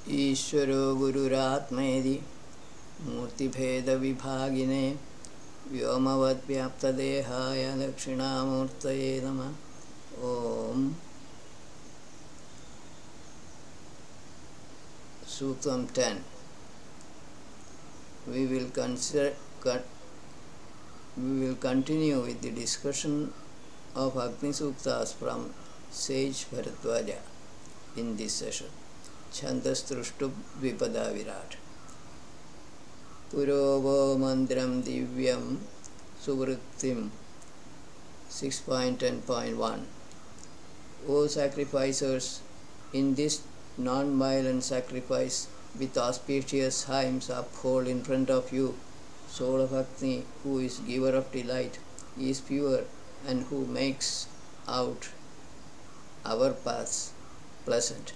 ईश्वरो गुरुरात्मेति मूर्तिभेदविभागिने व्योमवद्व्याप्तदेहाय दक्षिणामूर्तये नमः. Om. Sutram 10. We will continue with the discussion of Agni Suktas from Sage Bharadwaja in this session. Chandas Trushtub Vipada Virat. Purovo Mandram Divyam Suvrittim 6.10.1. O sacrificers, in this non-violent sacrifice with auspicious hymns uphold in front of you, soul of Agni, who is giver of delight, is pure, and who makes out our paths pleasant.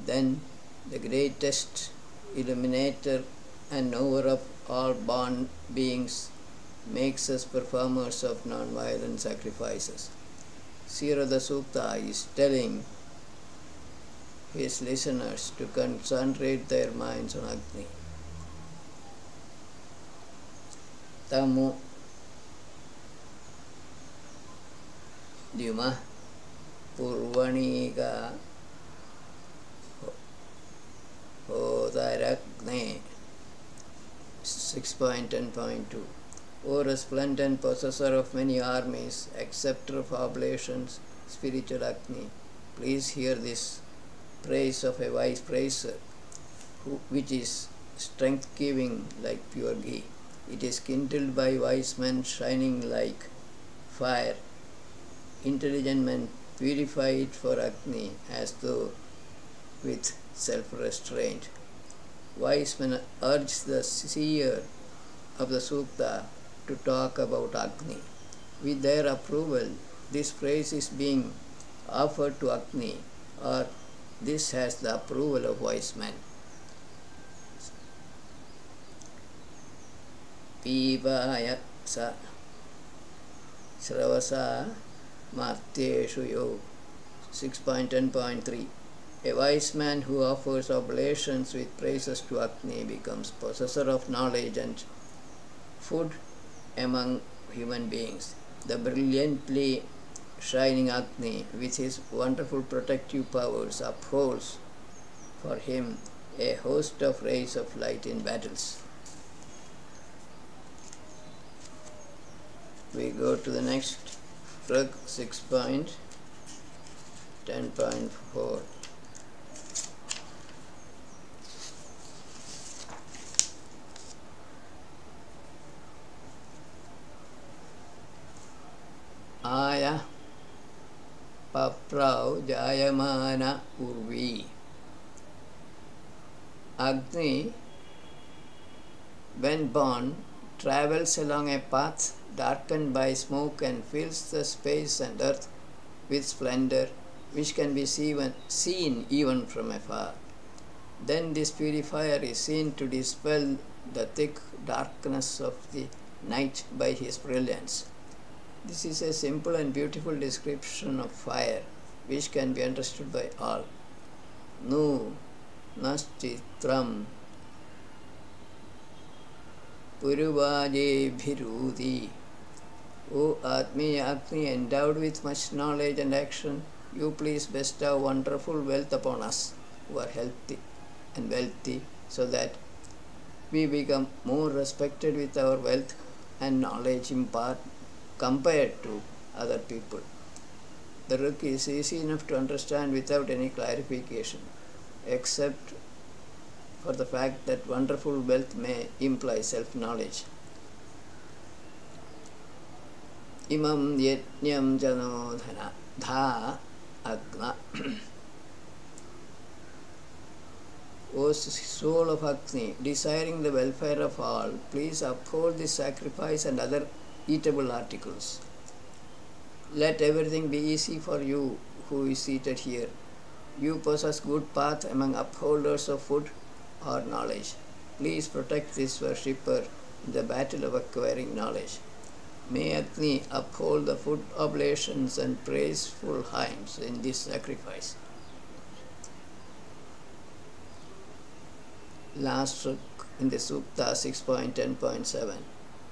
Then the greatest illuminator and knower of all born beings makes us performers of non-violent sacrifices. Sirada Sukta is telling his listeners to concentrate their minds on Agni. Tamu Dima Purvaniga Hodaragne 6.10.2. O resplendent possessor of many armies, acceptor of oblations, spiritual Agni, please hear this praise of a wise praiser, which is strength-giving like pure ghee. It is kindled by wise men, shining like fire. Intelligent men purify it for Agni as though with self-restraint. Wise men urge the seer of the Sukta to talk about Agni. With their approval, this praise is being offered to Agni, or this has the approval of wise men. Pivaya sa Sravasa Martyeshu Yo 6.10.3. A wise man who offers oblations with praises to Agni becomes possessor of knowledge and food among human beings. The brilliantly shining Agni, with his wonderful protective powers, upholds for him a host of rays of light in battles. We go to the next Rag 6.10.4. Aya Paprau Jayamana Urvi. Agni, when born, travels along a path darkened by smoke and fills the space and earth with splendor, which can be seen even from afar. Then this purifier is seen to dispel the thick darkness of the night by his brilliance. This is a simple and beautiful description of fire, which can be understood by all. Nu naschitram Puruvaje Bhirudi. O Atmiya Agni, endowed with much knowledge and action, you please bestow wonderful wealth upon us who are healthy and wealthy, so that we become more respected with our wealth and knowledge compared to other people. The Ruk is easy enough to understand without any clarification, except for the fact that wonderful wealth may imply self-knowledge. Imam yetnyam janodhana dha agna. O soul of Agni, desiring the welfare of all, please uphold this sacrifice and other eatable articles. Let everything be easy for you who is seated here. You possess good path among upholders of food or knowledge. Please protect this worshipper in the battle of acquiring knowledge. May Agni uphold the food oblations and praiseful hymns in this sacrifice. last ruk in the Sukta 6.10.7.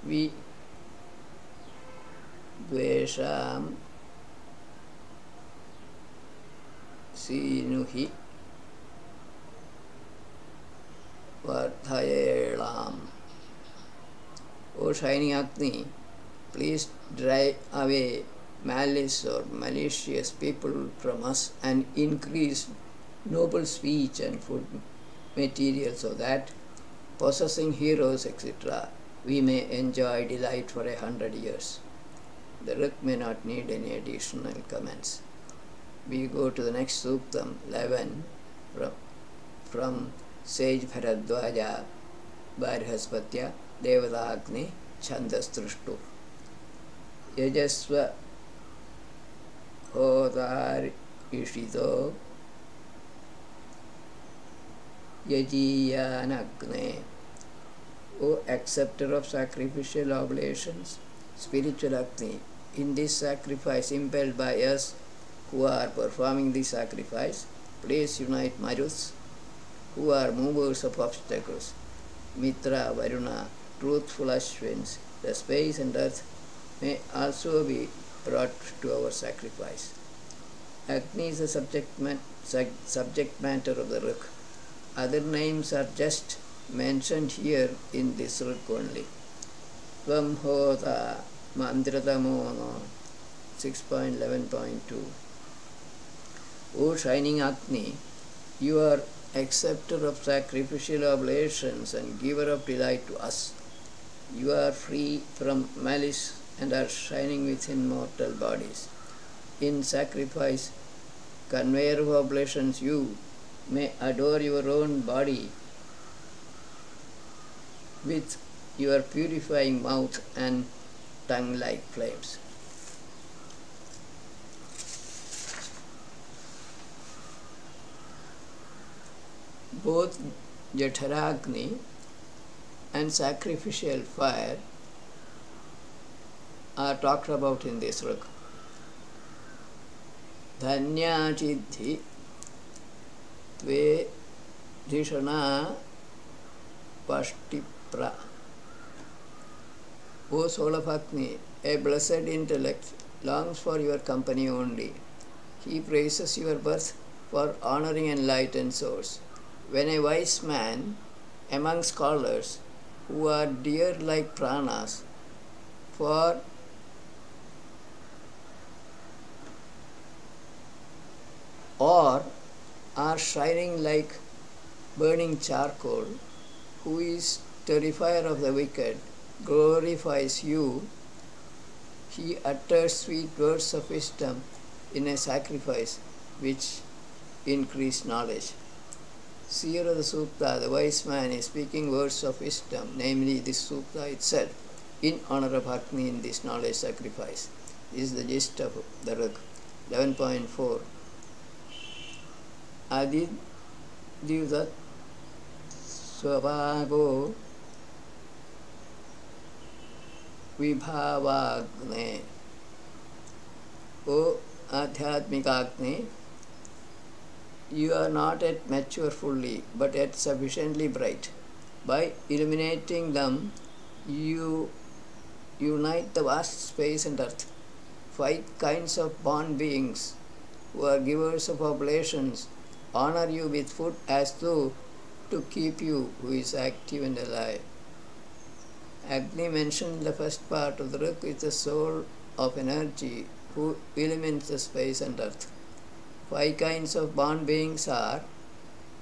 Vi dvesham sinuhi vardhayelam. O shining Agni, please drive away malice or malicious people from us and increase noble speech and food material so that, possessing heroes, etc., we may enjoy delight for 100 years. The Ruk may not need any additional comments. We go to the next Suktam 11 from sage Bharadwaja Bharhaspatya Devata Agni Chandas Trushtu. Yajasva Hodar Ishito Yajiyanagne. O acceptor of sacrificial oblations, spiritual Agni, in this sacrifice impelled by us who are performing the sacrifice, please unite Maruts, who are movers of obstacles, Mitra, Varuna, truthful Ashwins. The space and earth may also be brought to our sacrifice. Agni is the subject matter of the Ruk. Other names are just mentioned here in this Ruk only. Tvam Hota Mandratamo 6.11.2. O shining Agni, you are acceptor of sacrificial oblations and giver of delight to us. You are free from malice and are shining within mortal bodies. In sacrifice, conveyor of oblations, you may adore your own body with your purifying mouth and tongue like flames. Both Jatharagni and sacrificial fire are talked about in this Ruk. Dhanya Chiddhi Tve Dhishana Pashtipra. O soul of Agni, a blessed intellect longs for your company only. He praises your birth for honoring enlightened souls. When a wise man among scholars who are dear like pranas for or are shining like burning charcoal, who is terrifier of the wicked, glorifies you, he utters sweet words of wisdom in a sacrifice which increase knowledge. Seer of the Sukta, the wise man, is speaking words of wisdom, namely this Sukta itself, in honor of Agni in this knowledge sacrifice. This is the gist of the Ruk. 11.4. Adid Divdat Swabhago Vibhavagne. O Adhyatmikagni, you are not yet mature fully, but yet sufficiently bright. By illuminating them, you unite the vast space and earth. 5 kinds of born beings, who are givers of oblations, honor you with food as though to keep you who is active and alive. Agni mentioned in the first part of the Ruk is the soul of energy who illumines the space and earth. 5 kinds of born beings are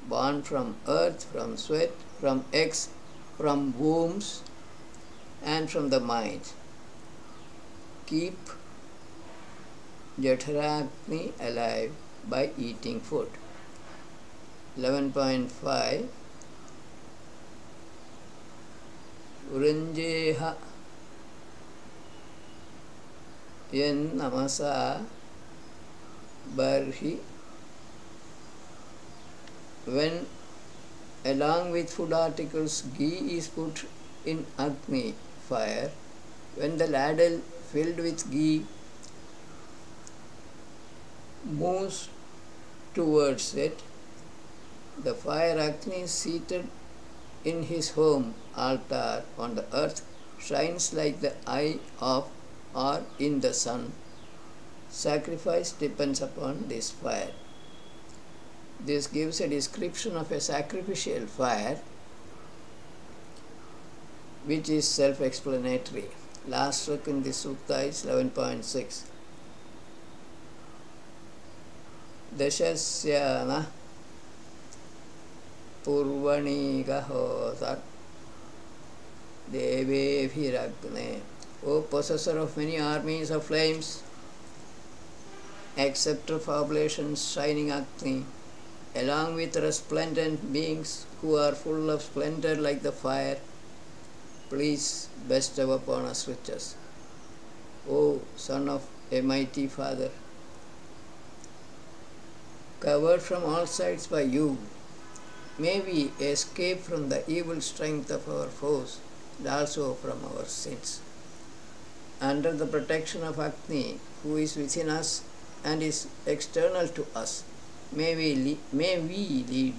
born from earth, from sweat, from eggs, from wombs, and from the mind. Keep Jatharagni alive by eating food. 11.5. Uranjeha Yen Namasa Barhi. When along with food articles ghee is put in Agni fire, when the ladle filled with ghee moves towards it, the fire Agni is seated in his home altar on the earth shines like the eye of or in the sun. Sacrifice depends upon this fire. This gives a description of a sacrificial fire which is self-explanatory. Last look in this sutta is 11.6. Dashasyana Purvaniga Hotat Devebhiragne. O possessor of many armies of flames, acceptor of oblations, shining Agni, along with resplendent beings who are full of splendor like the fire, please bestow upon us riches. O son of a mighty father, covered from all sides by you, may we escape from the evil strength of our foes and also from our sins. Under the protection of Agni, who is within us and is external to us, may we lead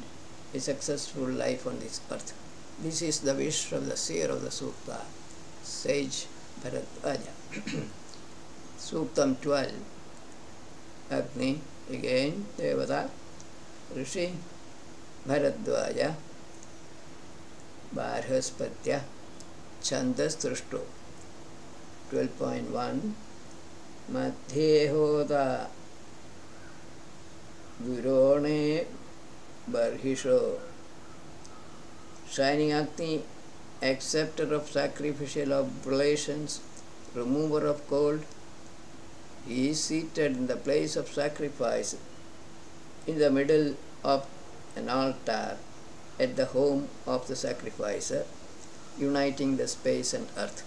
a successful life on this earth. This is the wish of the seer of the Sutta, sage Bharadvaja. Suktam 12. Agni, again, Devata, Rishi, Bharadvaja, Barhaspatya, Chandas Trushto. 12.1. Madhye Hoda Virone Barhisho. Shining Agni, acceptor of sacrificial oblations, remover of cold, he is seated in the place of sacrifice in the middle of an altar at the home of the sacrificer, uniting the space and earth.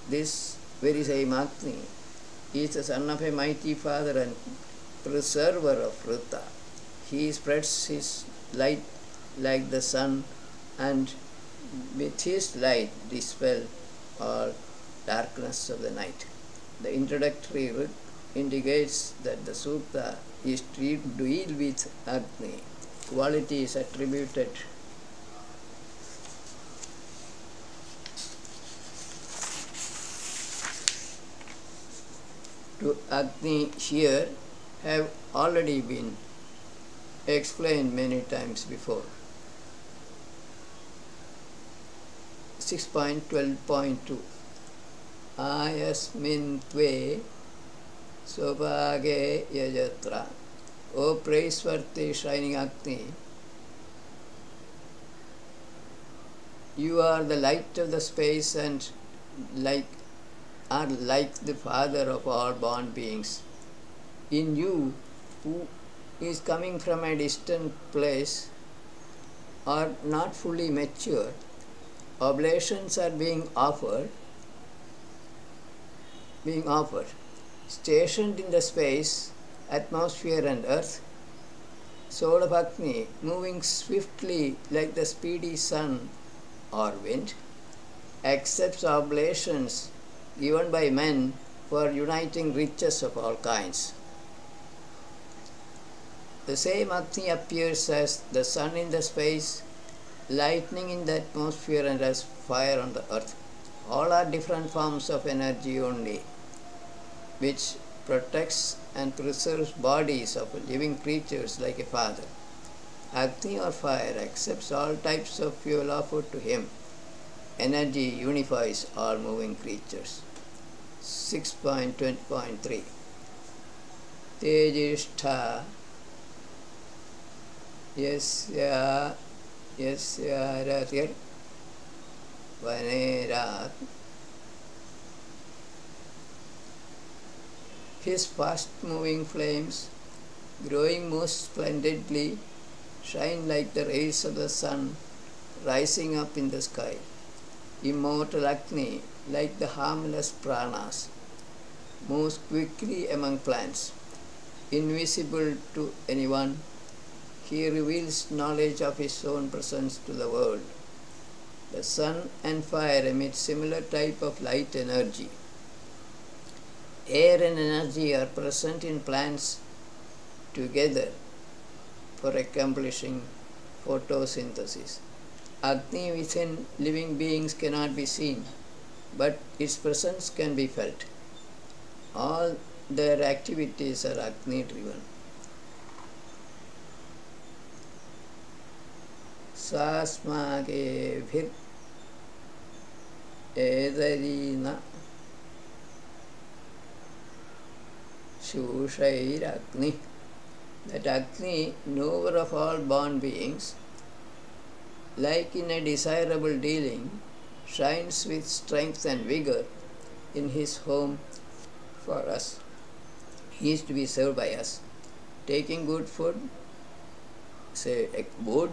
This very same Agni is the son of a mighty father and preserver of Vrita. He spreads his light like the sun, and with his light dispel all darkness of the night. The introductory rig indicates that the sutta is to deal with Agni. Quality is attributed to Agni here have already been explained many times before. 6.12.2. Ayasmin tve sobhage yajatra. O praiseworthy shining Agni, you are the light of the space and are like the father of all born beings. In you, who is coming from a distant place or not fully mature, oblations are being offered. Stationed in the space, atmosphere and earth, soul of Agni, moving swiftly like the speedy sun or wind, accepts oblations given by men for uniting riches of all kinds. The same Agni appears as the sun in the space, lightning in the atmosphere, and as fire on the earth. All are different forms of energy only, which protects and preserves bodies of living creatures like a father. Agni or fire accepts all types of fuel offered to him. Energy unifies all moving creatures. 6.20.3. Tejishtha Yasya Ratir Vanerat. His fast-moving flames, growing most splendidly, shine like the rays of the sun rising up in the sky. Immortal Agni, like the harmless pranas, moves quickly among plants. Invisible to anyone, he reveals knowledge of his own presence to the world. The sun and fire emit similar type of light energy. Air and energy are present in plants together for accomplishing photosynthesis. Agni within living beings cannot be seen, but its presence can be felt. All their activities are Agni driven. Sasmage bhir edarina shushair Agni. That Agni, knower of all born beings, like in a desirable dealing, shines with strength and vigor in his home for us. He is to be served by us. Taking good food, say wood,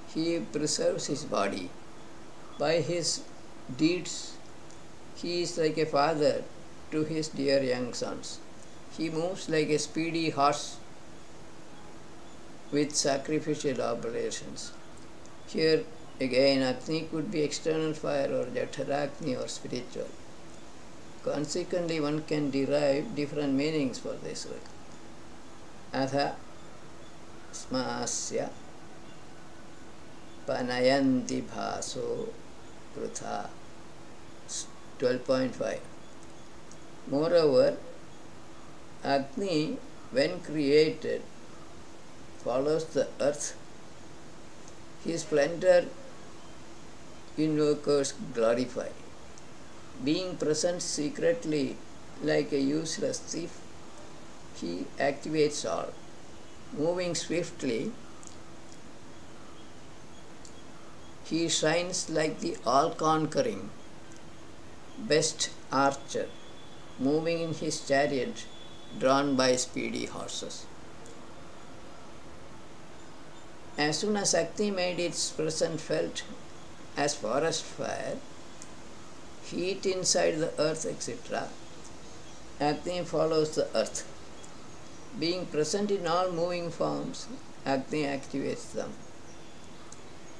he preserves his body. By his deeds, he is like a father to his dear young sons. He moves like a speedy horse with sacrificial oblations. Here again, Agni could be external fire or Jఠragni or spiritual. Consequently, one can derive different meanings for this word. Atha smasya panayanti bhaso prutha. 12.5. Moreover, Agni, when created, follows the earth. His splendor invokers glorify. Being present secretly like a useless thief, he activates all. Moving swiftly, he shines like the all-conquering best archer, moving in his chariot drawn by speedy horses. As soon as Agni made its presence felt as forest fire, heat inside the earth, etc., Agni follows the earth. Being present in all moving forms, Agni activates them.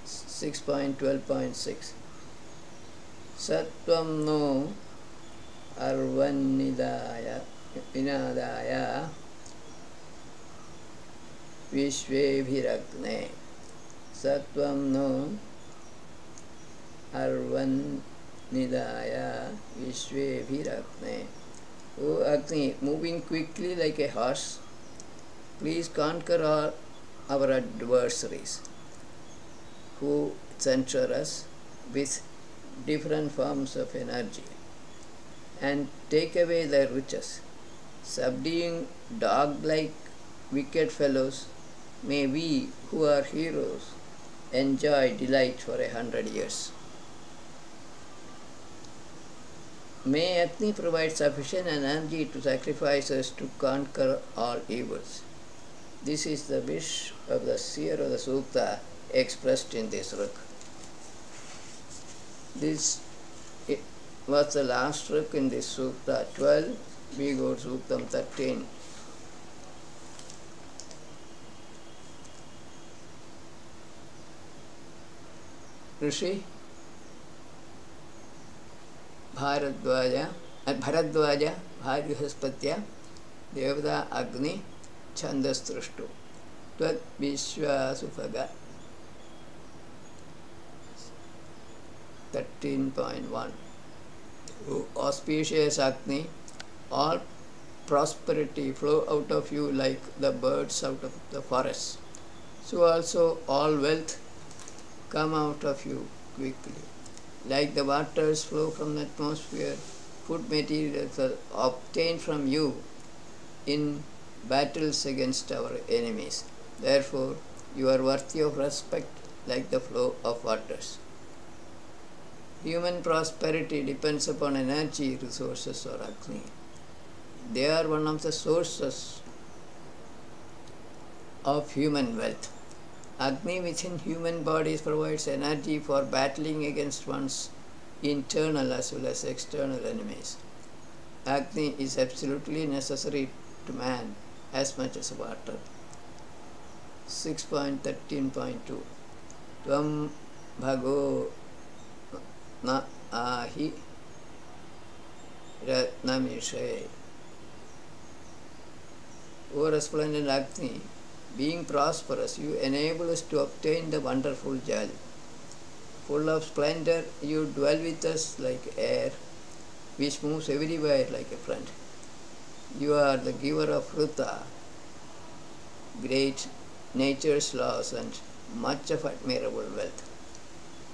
6.12.6. Sattvam no arvanidaya vinadaya Vishvebhiragne. Sattvam no arvanidaya Vishvebhiragne. O Agni, moving quickly like a horse, please conquer all our adversaries who censure us with different forms of energy and take away their riches. Subduing dog-like wicked fellows, may we who are heroes enjoy delight for 100 years. May Agni provide sufficient energy to sacrifice us to conquer all evils. This is the wish of the seer of the Sukta expressed in this ruk. This was the last ruk in this Sukta 12. We go to Suktam 13. Rishi Bharadwaja Bharihaspatia Devada Agni Chandastrushtu Tvat Vishwasupaga 13.1. O auspicious Agni, all prosperity flow out of you like the birds out of the forest. So also all wealth come out of you quickly. Like the waters flow from the atmosphere, food materials are obtained from you in battles against our enemies. Therefore, you are worthy of respect like the flow of waters. Human prosperity depends upon energy resources or Agni. They are one of the sources of human wealth. Agni within human bodies provides energy for battling against one's internal as well as external enemies. Agni is absolutely necessary to man as much as water. 6.13.2. Tvam bhago na ahi ratnamishe. O resplendent Agni, being prosperous, you enable us to obtain the wonderful jal. full of splendor, you dwell with us like air, which moves everywhere like a friend. You are the giver of Ruta, great nature's laws and much of admirable wealth.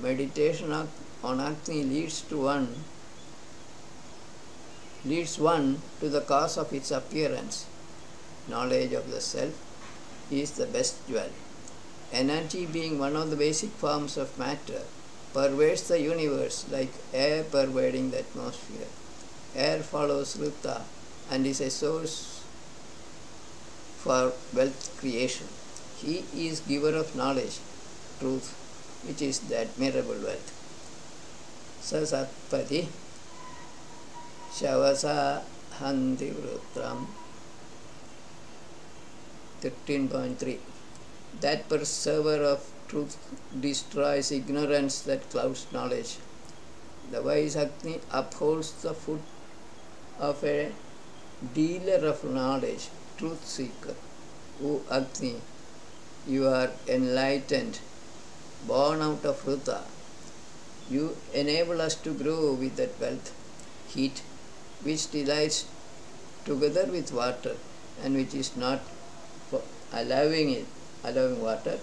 Meditation on Agni leads one to the cause of its appearance. Knowledge of the self is the best jewel. Energy, being one of the basic forms of matter, pervades the universe like air pervading the atmosphere. Air follows Ruta and is a source for wealth creation. He is giver of knowledge, truth, which is the admirable wealth. Sasatpati Shavasa Hanti Vrutram 13.3. That perseverer of truth destroys ignorance that clouds knowledge. The wise Agni upholds the foot of a dealer of knowledge, truth seeker. O Agni, you are enlightened, born out of Ruta. You enable us to grow with that wealth, heat, which delights together with water and which is not allowing water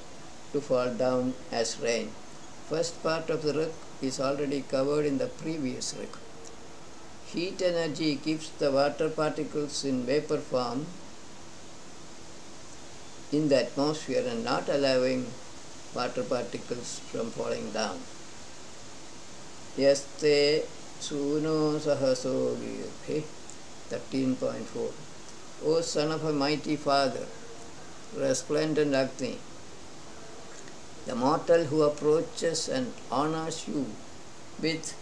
to fall down as rain. First part of the Ruk is already covered in the previous Ruk. Heat energy keeps the water particles in vapor form in the atmosphere and not allowing water particles from falling down. Yaste Suno Sahaso Virhe 13.4. O son of a mighty father, resplendent Agni, the mortal who approaches and honors you with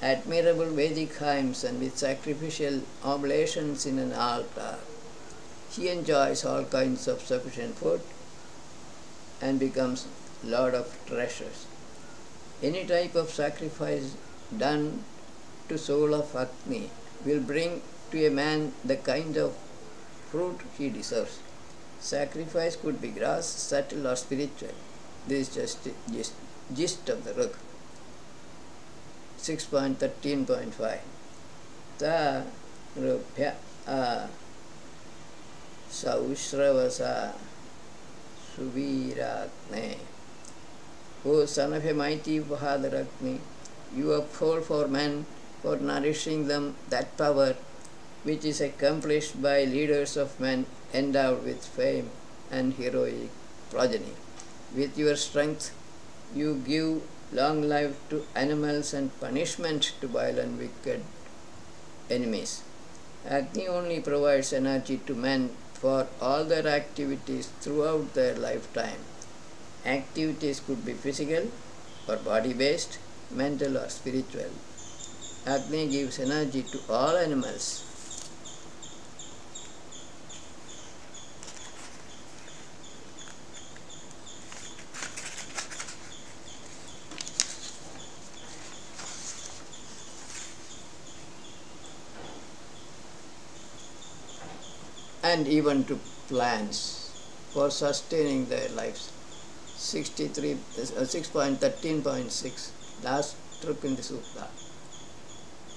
admirable Vedic hymns and with sacrificial oblations in an altar, he enjoys all kinds of sufficient food and becomes lord of treasures. Any type of sacrifice done to soul of Agni will bring to a man the kind of fruit he deserves. Sacrifice could be gross, subtle or spiritual. This is just gist of the Ruk. 6.13.5. Ta rupya a sausravasa suviratne. O son of a mighty father Agni, you uphold for men, for nourishing them, that power which is accomplished by leaders of men endowed with fame and heroic progeny. With your strength, you give long life to animals and punishment to vile and wicked enemies. Agni only provides energy to men for all their activities throughout their lifetime. Activities could be physical or body-based, mental or spiritual. Agni gives energy to all animals. And even to plants for sustaining their lives. 6.13.6, last Ruk in the Sutta.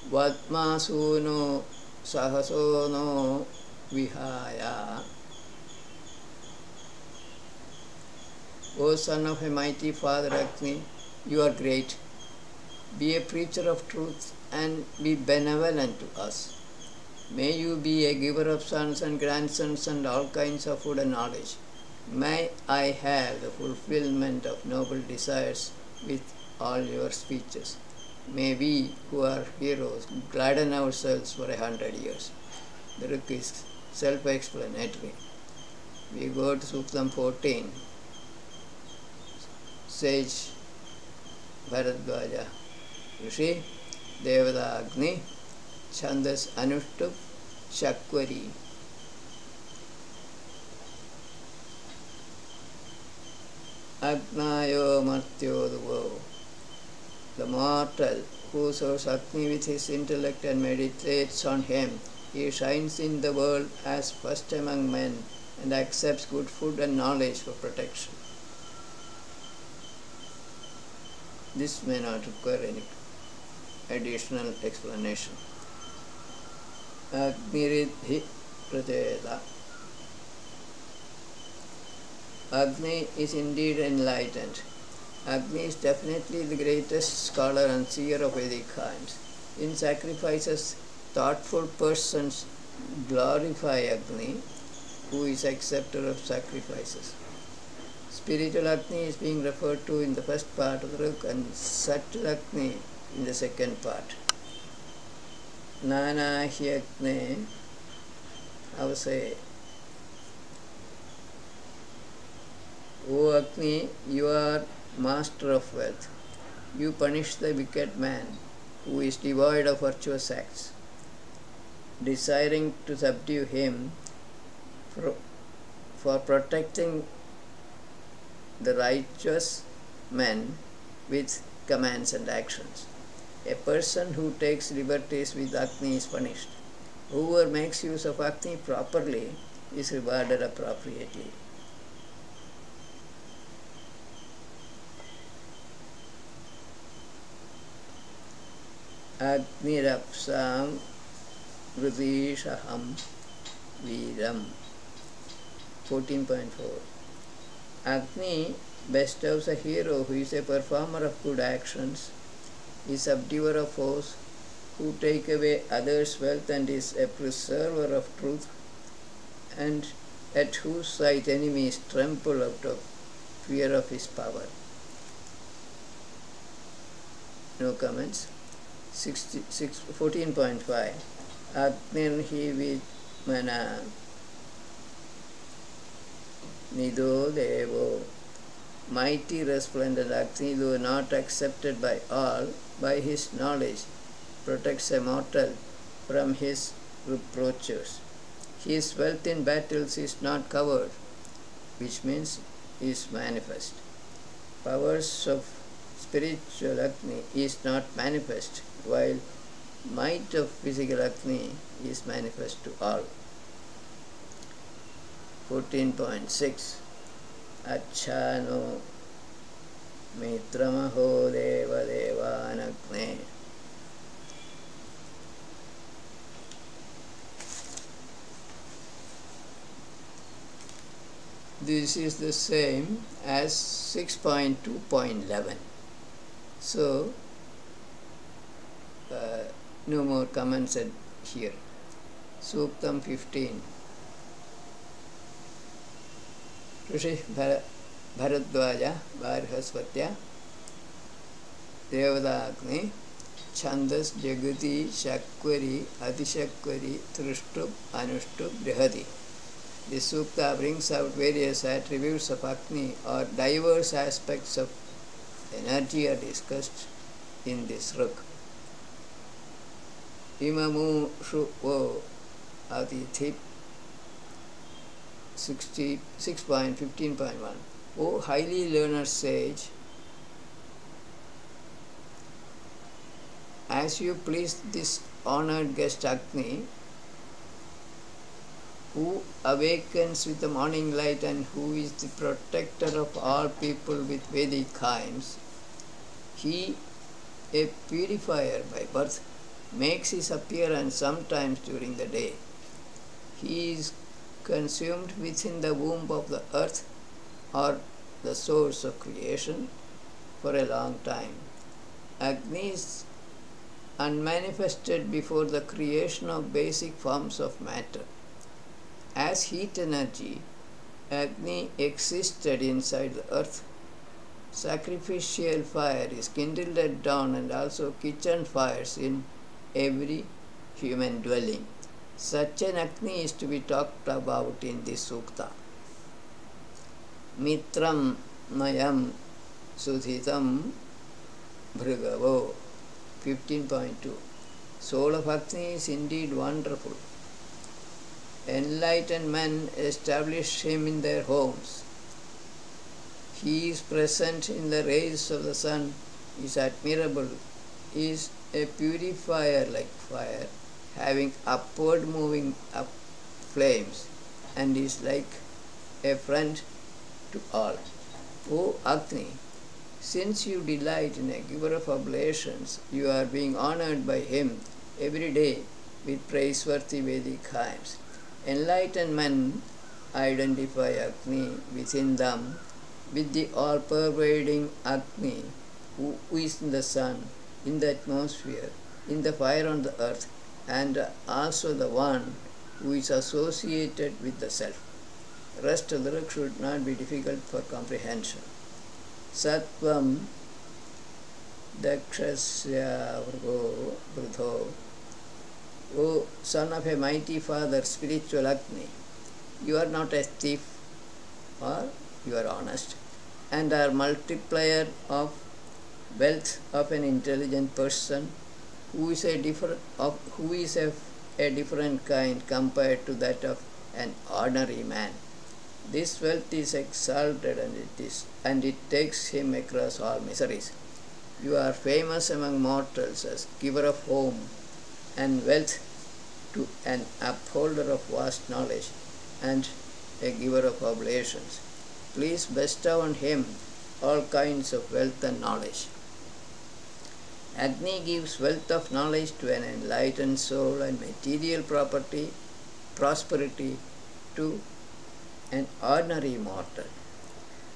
Vatmasuno sahasono vihaya. O son of a mighty father Agni, you are great. Be a preacher of truth and be benevolent to us. May you be a giver of sons and grandsons and all kinds of food and knowledge. May I have the fulfillment of noble desires with all your speeches. May we, who are heroes, gladden ourselves for 100 years. The Ruk is self-explanatory. We go to Suktam 14. Sage Bharadvaja Rishi, Devada Agni, Chandas Anushtup, Shakvari. Agnayo Martyodavo. The mortal who serves Agni with his intellect and meditates on him, he shines in the world as first among men and accepts good food and knowledge for protection. This may not require any additional explanation. Agniridhi Prateda. Agni is indeed enlightened. Agni is definitely the greatest scholar and seer of Vedic hymns. In sacrifices, thoughtful persons glorify Agni, who is acceptor of sacrifices. Spiritual Agni is being referred to in the first part of the Ruk and Subtle Agni in the second part. Nana hi Agni, I would say, O Agni, you are master of wealth. You punish the wicked man who is devoid of virtuous acts. Desiring to subdue him for protecting the righteous men with commands and actions. A person who takes liberties with Agni is punished. Whoever makes use of Agni properly is rewarded appropriately. Agnirapsam Vridishaham Viram 14.4. Agni bestows a hero who is a performer of good actions, is subduer of foes, who take away others' wealth and is a preserver of truth, and at whose sight enemies tremble out of fear of his power. No comments. 14.5. Agnirhi Vidmana Nido Devo. Mighty resplendent Agni, though not accepted by all, by his knowledge protects a mortal from his reproaches. His wealth in battles is not covered, which means is manifest. Powers of spiritual Agni is not manifest, while might of physical Agni is manifest to all. 14.6. Achano Mitramaho Deva Devanagne. This is the same as 6.2.11. So, no more comments here. Suktam 15. Rishi Bharadwaja Bharhaspatya Devadagni Chandas Jagati Shakvari Adishakvari Trushtub Anuštub Brihati. This sukta brings out various attributes of Agni or diverse aspects of energy are discussed in this Ruk. Imamu Shruvo Adithip 6.15.1. O highly learned sage, as you please this honored guest Agni, who awakens with the morning light and who is the protector of all people with Vedic hymns, he, a purifier by birth, makes his appearance sometimes during the day. He is consumed within the womb of the earth or the source of creation for a long time. Agni is unmanifested before the creation of basic forms of matter. As heat energy, Agni existed inside the earth. Sacrificial fire is kindled at dawn and also kitchen fires in every human dwelling. Such an Agni is to be talked about in this sukta. Mitram Mayam Sudhitam Bhrigavo 15.2. Soul of Agni is indeed wonderful. Enlightened men establish him in their homes. He is present in the rays of the sun, is admirable, is a purifier like fire, having upward moving up flames, and is like a friend to all. O Agni, Since you delight in a giver of oblations, you are being honored by him every day with praiseworthy Vedic hymns. Enlightened men identify Agni within them with the all-pervading Agni, who is in the sun, in the atmosphere, in the fire on the earth, and also the one who is associated with the self. Rest of the lyric should not be difficult for comprehension. Sattvam dakshasya vrgo vrudho. O son of a mighty father, spiritual Agni, you are not a thief, or you are honest, and are multiplier of wealth of an intelligent person who is a different kind compared to that of an ordinary man. This wealth is exalted and it takes him across all miseries. You are famous among mortals as giver of home and wealth to an upholder of vast knowledge and a giver of oblations. Please bestow on him all kinds of wealth and knowledge. Agni gives wealth of knowledge to an enlightened soul and material prosperity to an ordinary mortal.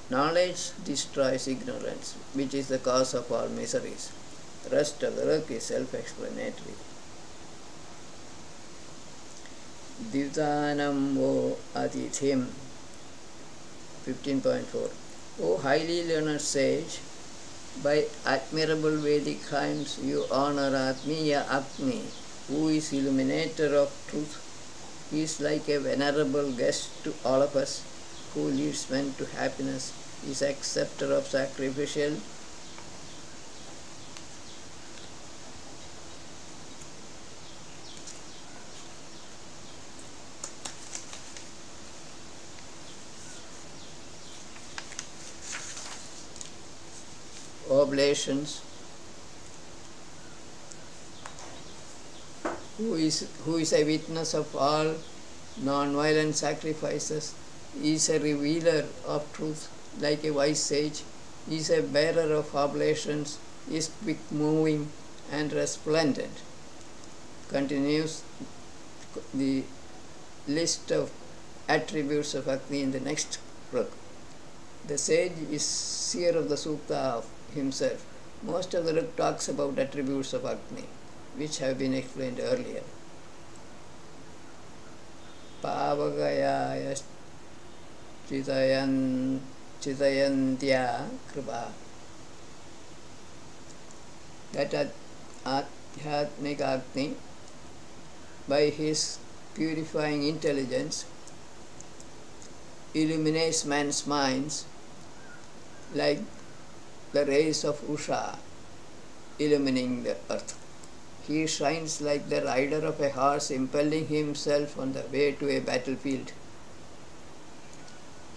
Knowledge destroys ignorance, which is the cause of all miseries. The rest of the work is self-explanatory. Divdanam O Atithim 15.4. O highly learned sage, by admirable Vedic hymns you honor Atmiya Agni, who is illuminator of truth. He is like a venerable guest to all of us, who leads men to happiness, is acceptor of sacrificial oblations, who is a witness of all non-violent sacrifices, is a revealer of truth like a wise sage, is a bearer of oblations, is quick-moving and resplendent. Continues the list of attributes of Agni in the next book. The sage is seer of the Sukta of himself. Most of the book talks about attributes of Agni, which have been explained earlier. Pavagaya Chitayantya Kripa. That Adhyatmika Agni, by his purifying intelligence, illuminates man's minds like the rays of Usha illumining the earth. He shines like the rider of a horse impelling himself on the way to a battlefield.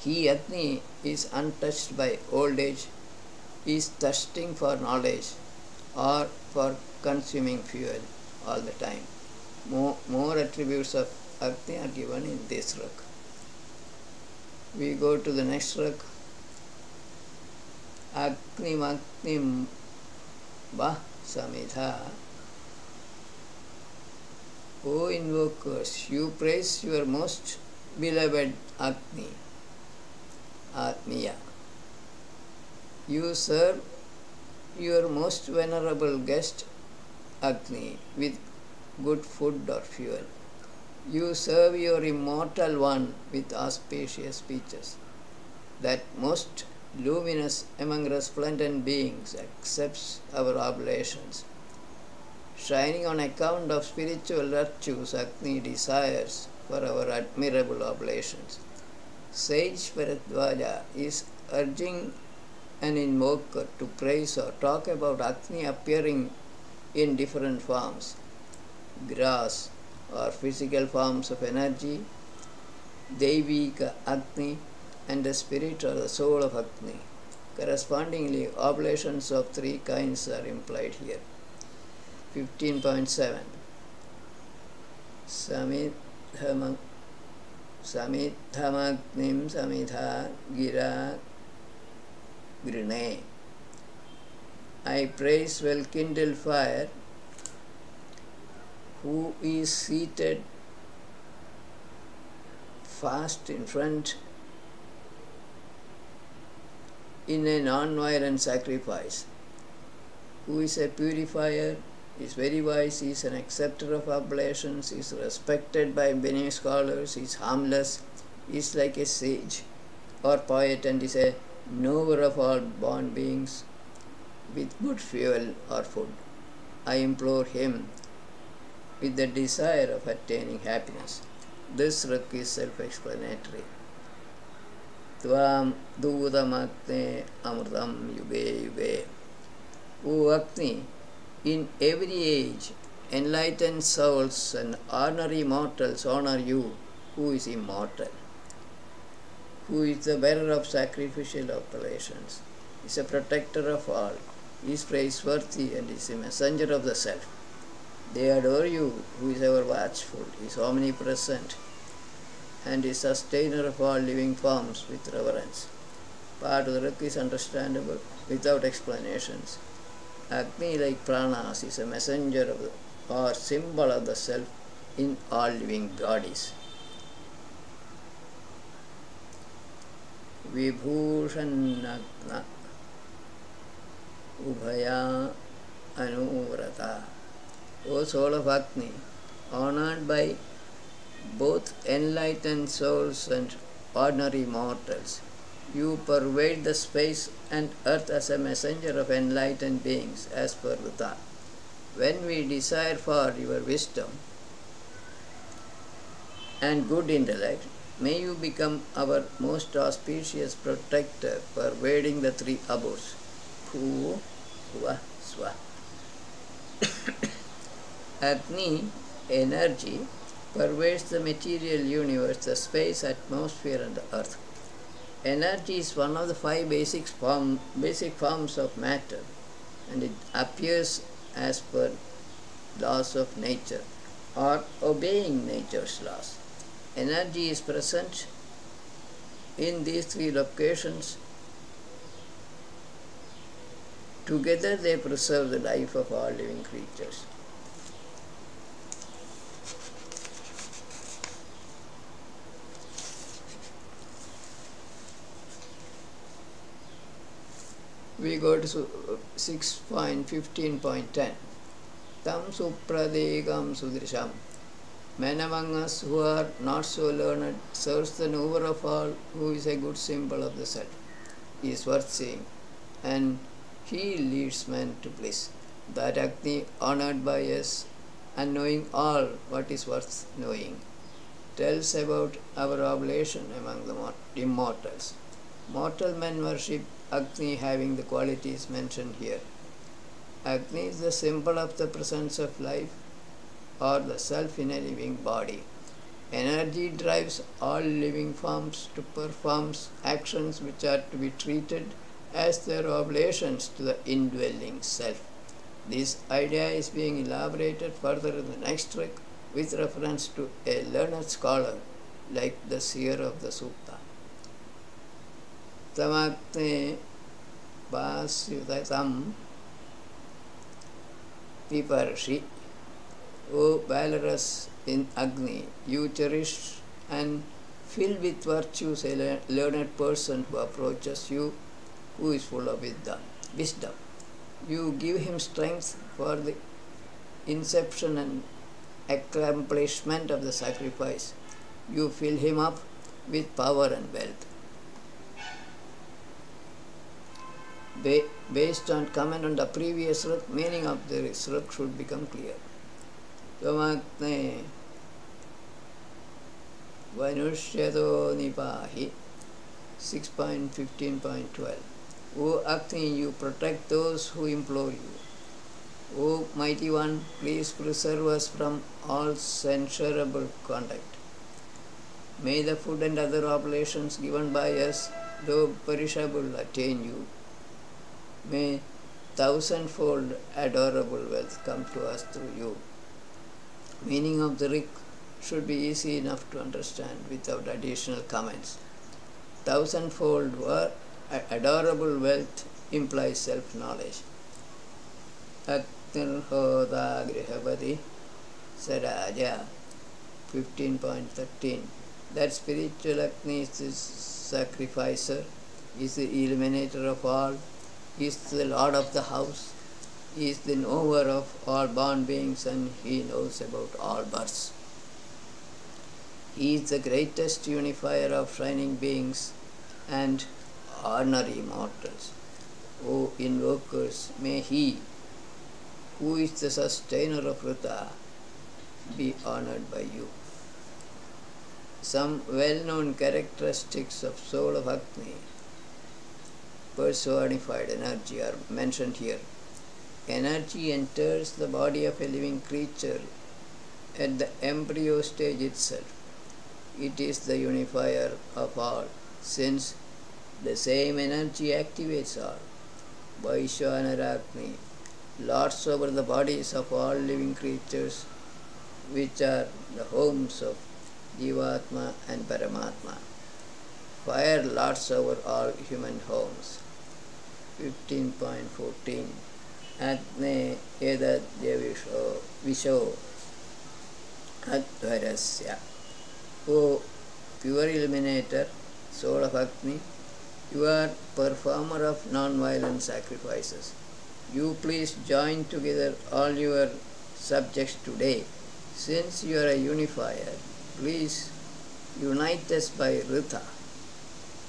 He, Agni, is untouched by old age, is thirsting for knowledge or for consuming fuel all the time. More attributes of Agni are given in this rak. We go to the next rak. Agnim Vah Samidha. O invokers, you praise your most beloved Agni, Atmiya. You serve your most venerable guest, Agni, with good food or fuel. You serve your immortal one with auspicious speeches. That most luminous among resplendent beings accepts our oblations. Shining on account of spiritual virtues, Agni desires for our admirable oblations. Sage Bharadwaja is urging an invoker to praise or talk about Agni appearing in different forms, grass or physical forms of energy, Devika Agni, and the spirit or the soul of Agni. Correspondingly, oblations of three kinds are implied here. 15.7. Samidhamagnim samidha gira grine. I praise well-kindled fire, who is seated fast in front in a non-violent sacrifice, who is a purifier, is very wise, is an acceptor of oblations, is respected by many scholars, is harmless, is like a sage or poet, and is a knower of all born beings with good fuel or food. I implore him with the desire of attaining happiness. This rik is self-explanatory. Tvam Dudamagne Amritam Yuge Yuge. O Agni, in every age, enlightened souls and ordinary mortals honor you, who is immortal, who is the bearer of sacrificial oblations, is a protector of all, is praiseworthy, and is a messenger of the self. They adore you, who is ever watchful, is omnipresent, and is sustainer of all living forms with reverence. Part of the rik is understandable without explanations. Agni, like pranas, is a messenger of the, or symbol of the self in all living bodies. Vibhushanagna Ubhaya Anuvrata. O soul of Agni, honored by both enlightened souls and ordinary mortals, you pervade the space and earth as a messenger of enlightened beings, as per Vita. When we desire for your wisdom and good intellect, may you become our most auspicious protector, pervading the three abodes. Bhu, Bhuva, Swa. Agni, energy, pervades the material universe, the space, atmosphere, and the earth. Energy is one of the five basic forms of matter, and it appears as per laws of nature or obeying nature's laws. Energy is present in these three locations. Together they preserve the life of all living creatures. We go to 6.15.10. Tam supradegam sudrisham. Men among us who are not so learned serves the knower of all, who is a good symbol of the self. He is worth seeing, and he leads men to bliss. That Agni, honored by us and knowing all what is worth knowing, tells about our oblation among the immortals. Mortal men worship Agni, having the qualities mentioned here. Agni is the symbol of the presence of life or the self in a living body. Energy drives all living forms to perform actions which are to be treated as their oblations to the indwelling self. This idea is being elaborated further in the next rik with reference to a learned scholar like the seer of the Sukta. Tamakne Vasyutatam Piparshi. O valorous in Agni, you cherish and fill with virtues a learned person who approaches you, who is full of wisdom. You give him strength for the inception and accomplishment of the sacrifice. You fill him up with power and wealth. Based on comment on the previous rik, meaning of this rik should become clear. Tvamakne Vanushyado Nipahi 6.15.12. O Agni, you protect those who implore you. O Mighty One, please preserve us from all censurable conduct. May the food and other oblations given by us, though perishable, attain you. May thousandfold adorable wealth come to us through you. Meaning of the rik should be easy enough to understand without additional comments. Thousandfold adorable wealth implies self-knowledge. Agnihoda Grihapati Saraja 15.13. That spiritual Agni is the sacrificer, is the illuminator of all, is the lord of the house, is the knower of all born beings, and he knows about all births. He is the greatest unifier of shining beings and ordinary mortals. O invokers, may he, who is the sustainer of Vrita, be honored by you. Some well-known characteristics of soul of Agni, personified energy, are mentioned here. Energy enters the body of a living creature at the embryo stage itself. It is the unifier of all, since the same energy activates all. Vaishwanara Agni lords over the bodies of all living creatures, which are the homes of Jivatma and Paramatma. Fire lords over all human homes. 15.14. Agne edadya visho advarasya. O pure illuminator, soul of Agni, you are performer of non-violent sacrifices. You please join together all your subjects today. Since you are a unifier, please unite us by Vrita.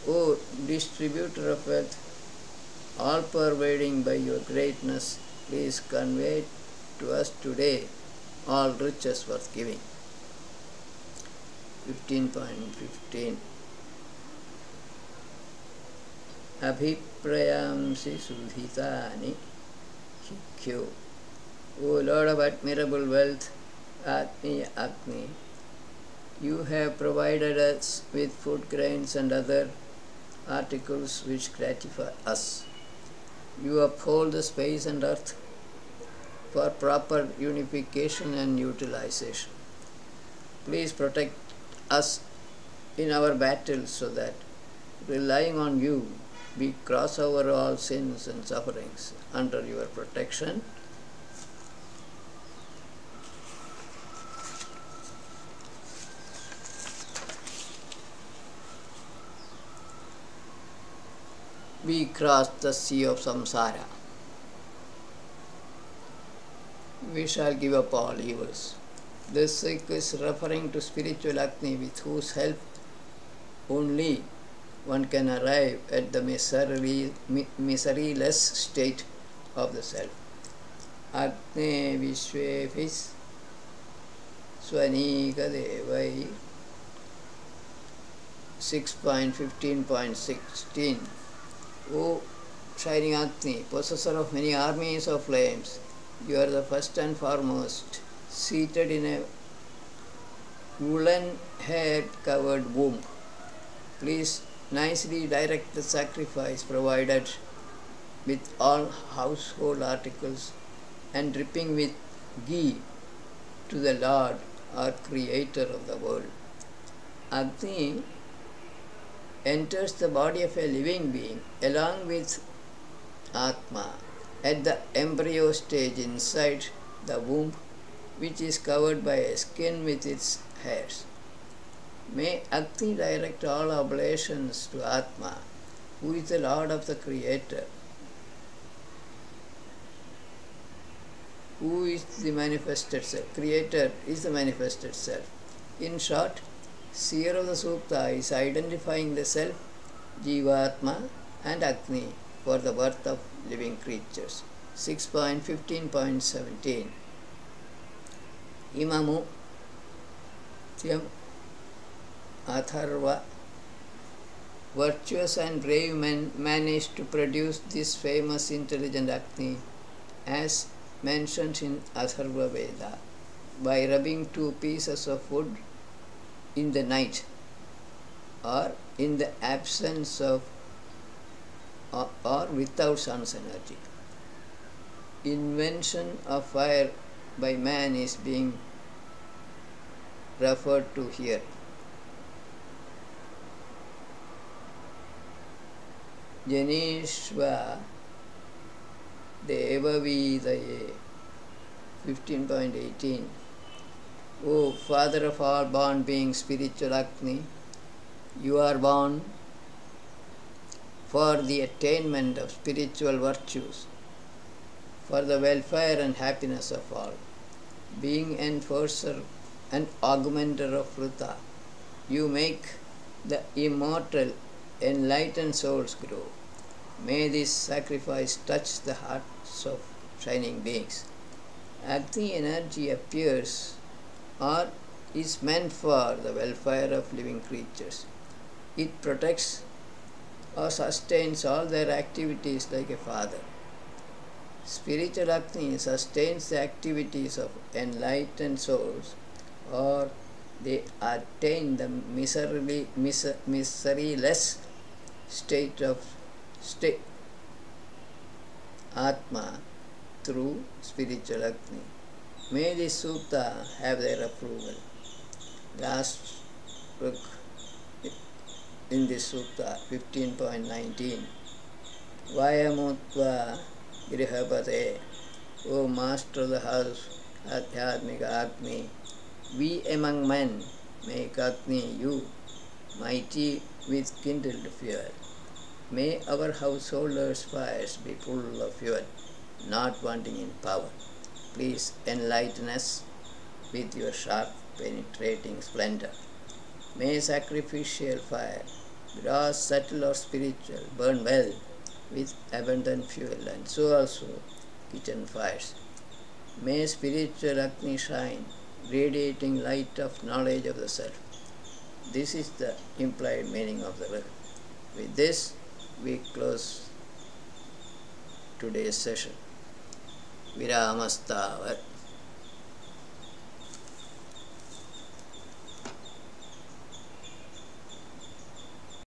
O distributor of wealth, all pervading by your greatness, please convey to us today all riches worth giving. 15.15. Abhiprayamsi sudhitani Kyo. O Lord of admirable wealth, Atmiya Agni, you have provided us with food grains and other articles which gratify us. You uphold the space and earth for proper unification and utilization. Please protect us in our battles so that, relying on you, we cross over all sins and sufferings under your protection. We cross the sea of samsara. We shall give up all evils. This Sikh is referring to spiritual Agni, with whose help only one can arrive at the miseryless state of the self. Agni Vishwephis Swanika Devai 6.15.16. O shining Agni, possessor of many armies of flames, you are the first and foremost, seated in a woolen hair-covered womb. Please nicely direct the sacrifice provided with all household articles and dripping with ghee to the Lord or Creator of the world. Agni enters the body of a living being along with Atma at the embryo stage inside the womb, which is covered by a skin with its hairs. May Agni direct all oblations to Atma, who is the Lord of the Creator, who is the manifested self. Creator is the manifested self. In short, seer of the Sukta is identifying the self, Jivatma and Agni for the birth of living creatures. 6.15.17. Imamu Tyam Atharva. Virtuous and brave men managed to produce this famous intelligent Agni as mentioned in Atharva Veda by rubbing 2 pieces of wood in the night or in the absence of or without sun's energy. Invention of fire by man is being referred to here. Janishva Devavidaye. 15.18. O Father of all born beings, spiritual Agni, you are born for the attainment of spiritual virtues, for the welfare and happiness of all. Being enforcer and augmenter of Vrita, you make the immortal, enlightened souls grow. May this sacrifice touch the hearts of shining beings. Agni energy appears or is meant for the welfare of living creatures. It protects or sustains all their activities like a father. Spiritual Agni sustains the activities of enlightened souls, or they attain the miseryless state of Atma through spiritual Agni. May this sutta have their approval. Last book in this sutta, 15.19. Vayamutva Grihapate, O Master of the House, Adhyatmika Agni, we among men make Agni you, mighty with kindled fuel. May our householders' fires be full of fuel, not wanting in power. Please enlighten us with your sharp, penetrating splendor. May sacrificial fire, gross, subtle or spiritual, burn well with abundant fuel, and so also kitchen fires. May spiritual Agni shine, radiating light of knowledge of the self. This is the implied meaning of the word. With this, we close today's session. Viramastavat.